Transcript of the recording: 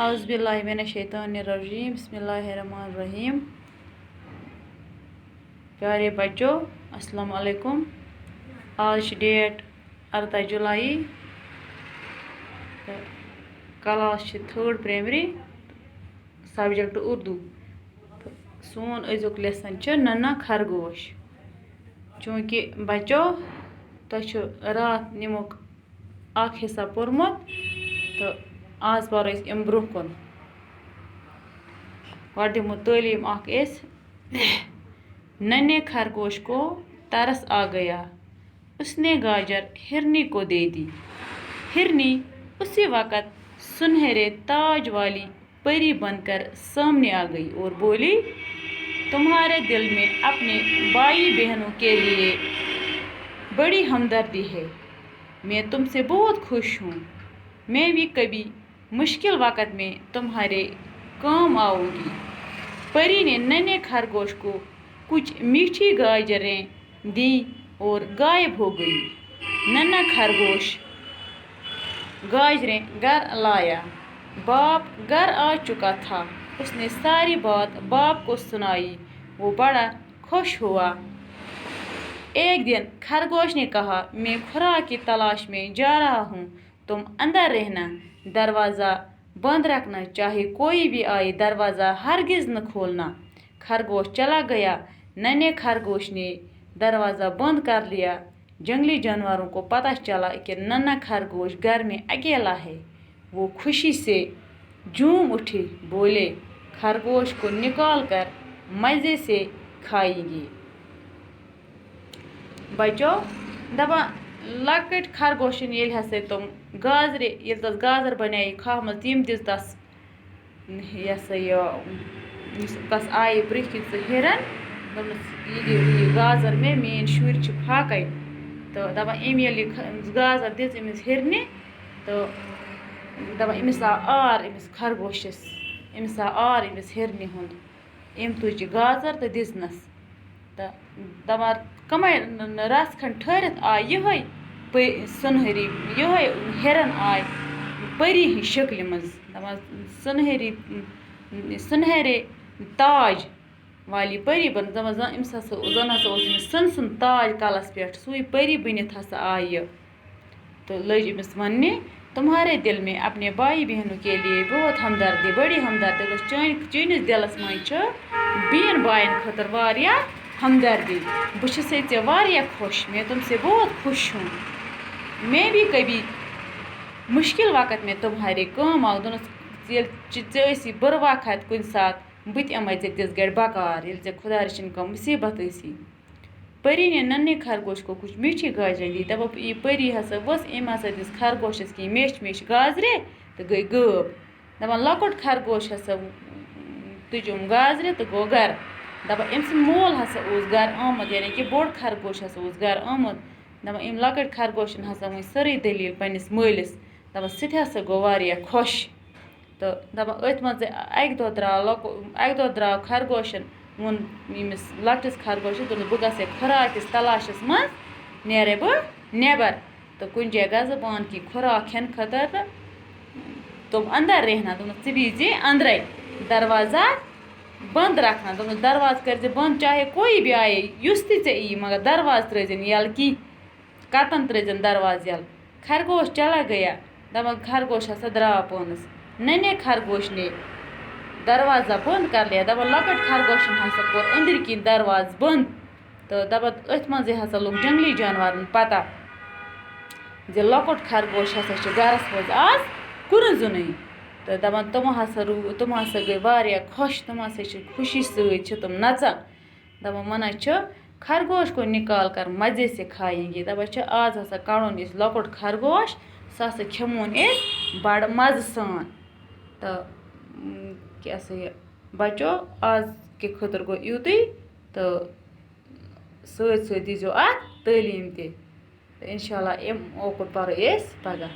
اعوذ باللہ من الشیطان الرجیم بسم اللہ الرحمن الرحیم. پیارے بچوں السلام علیکم. آج ڈیٹ 18 جولائی. Class 3rd primary subject Urdu. سون أزیُک لیسن ننا خرگوش. چونکہ بچوں تۄہہِ رات نِمُک اکھ حصہ پوٚرمُت تہٕ آز پَرو أسۍ اَمہِ برٛونٛہہ کُن. گۄڈٕ دِمو تعلیٖم اکھ أسۍ. ننے خرگوش کو ترس آ گیا. اس نے گاجر ہرنی کو دے دی. ہرنی اسی وقت سنہرے تاج والی پری بن کر سامنے آ گئی اور بولی تمہارے دل میں اپنے بھائی بہنوں کے لیے بڑی ہمدردی ہے. میں تم سے بہت خوش ہوں. میں بھی کبھی مشکل وقت میں تمہارے کام آؤں گی. پری نے ننے خرگوش کو کچھ میٹھی گاجریں دیں اور غائب ہو گئی. ننا خرگوش گاجریں گھر لایا. باپ گھر آ چکا تھا. اس نے ساری بات باپ کو سنائی. وہ بڑا خوش ہوا. ایک دن خرگوش نے کہا میں خوراک کی تلاش میں جا رہا ہوں. تم اندر رہنا. دروازہ بند رکھنا. چاہے کوئی بھی آئے دروازہ ہرگز نہ کھولنا. خرگوش چلا گیا. ننے خرگوش نے دروازہ بند کر لیا. جنگلی جانوروں کو پتہ چلا کہ ننا خرگوش گھر میں اکیلا ہے. وہ خوشی سے جھوم اٹھے. بولے خرگوش کو نکال کر مزے سے کھائیں گے. بچوں دپان لۄکٕٹۍ خرگوشن ییٚلہِ ہسا تِم ییٚلہِ تَس گازر بنایہِ کھاہ منٛز تِم دِژ تَس یہِ ہسا یُس تَس آیہِ برٛونٛہہ کِنۍ سُہ ہِرن. دوٚپنَس یہِ دِ یہِ گازر میٛٲنۍ شُرۍ چھِ پھاکَے. تہٕ دپان أمۍ ییٚلہِ یہِ گازر دِژ أمِس ہِرنہِ تہٕ دپان أمِس آو آر أمِس خرگوشَس. أمِس آو آر أمِس ہِرنہِ ہُنٛد. أمۍ تُج یہِ گازر تہٕ دِژنَس. تہٕ دپان کَمے رژھ کھنٛڈ ٹھٔہرِتھ آے یِہوٚے سُنہری یِہوٚے ہِرن آے پری ہِنٛدِ شکلہِ منٛز. دپان سُنہرے تاج والی پری بن. دپان زن أمِس ہسا زن ہسا اوس أمِس سُنٛد تاج کلس پٮ۪ٹھ. سُے پری بٔنِتھ ہسا آے یہِ تہٕ لٔج أمِس وَننہِ تمہارے دل میں اپنے بھائی بہنوں کے لیے بہت ہمدردی بڑی ہمدردی. چٲنِس دِلس منٛز چھِ بیٚین بایَن خٲطرٕ واریاہ ہمدردی. بہٕ چھَسے ژےٚ واریاہ خۄش. میں تم سے بہت خوش ہوں. میں بھی کبھی مشکل وقت میں تمہارے کام آؤں. دوٚپنَس ییٚلہِ ژےٚ ٲسی بُرٕ وقت کُنہِ ساتہٕ بہٕ تہِ یِمَے ژےٚ تِژھ گرِ بکار ییٚلہِ ژےٚ خۄدا رٔچھِنۍ کانٛہہ مُصیٖبت ٲسی. پری نے ننے خرگوش کو کچھ میٹھی گاجریں دی. دپان یہِ پری ہسا ؤژھ. أمۍ ہسا دِژ خرگوشس کینٛہہ میچھِ گازرِ تہٕ گٔے غٲب. دپان لۄکُٹ خرگوش ہسا تُج یِم گازرِ تہٕ گوٚو گرٕ. دپان أمۍ سُنٛد مول ہسا اوس گرٕ آمُت یعنی کہِ بوٚڑ خرگوش ہسا اوس گرٕ آمُت. دپان أمۍ لۄکٕٹۍ خرگوشن ہسا ؤنۍ سٲرٕے دٔلیٖل پنٛنِس مٲلِس. دپان سُہ تہِ ہسا گوٚو واریاہ خۄش. تہٕ دپان أتھۍ منٛزٕے اَکہِ دۄہ درٛاو خرگوشن ووٚن ییٚمِس لۄکٹِس خرگوشس دوٚپنس بہٕ گژھے خوراکِس تلاشس منٛز نیرے بہٕ نٮ۪بر تہٕ کُنہِ جایہِ گژھٕ بہٕ انہٕ کینٛہہ خوراک کھٮ۪نہٕ خٲطرٕ تہٕ تم اندر رہنا. دوٚپنس ژٕ بِہزِ اندرے دروازہ بند رکھنا. دوٚپنس دروازٕ کٔرزِ بند چاہے کوئی بھی آیے یُس تہِ ژےٚ یی مگر دروازٕ ترٛٲیزٮ۪ن یَلہٕ کینٛہہ کتن ترٛٲیزٮ۪ن دروازٕ یَلہٕ. خرگوش چلا گیا. دپان خرگوش ہسا درٛاو پانس. ننے خرگوش نے دروازہ بند کر لیا. دپان لۄکٕٹۍ خرگوشن ہسا کوٚر أنٛدرۍ کِنۍ دروازٕ بند. تہٕ دپان أتھۍ منٛزٕے ہسا لوٚگ جنگلی جانورن پتہ زِ لۄکُٹ خرگوش ہسا چھُ گرس منٛز آز کُنُے زوٚنُے. تہٕ دپان تِم ہسا گٔے واریاہ خۄش. تِم ہسا چھِ خوشی سۭتۍ چھِ تِم نژان. دپان ونان چھِ خرگوش کو نکال کر مزے سے کھاییں گے. دپان چھِ آز ہسا کڑون أسۍ لۄکُٹ خرگوش سُہ ہسا کھٮ۪مون أسۍ بڑٕ مزٕ سان. تہٕ کیٛاہ سا یہِ بچو آز کہِ خٲطرٕ گوٚو یُتُے تہٕ سۭتۍ سۭتۍ دیٖزیو اَتھ تعلیٖم تہِ. تہٕ اِنشاء اللہ اَمہِ اوکُن پرو أسۍ پگاہ.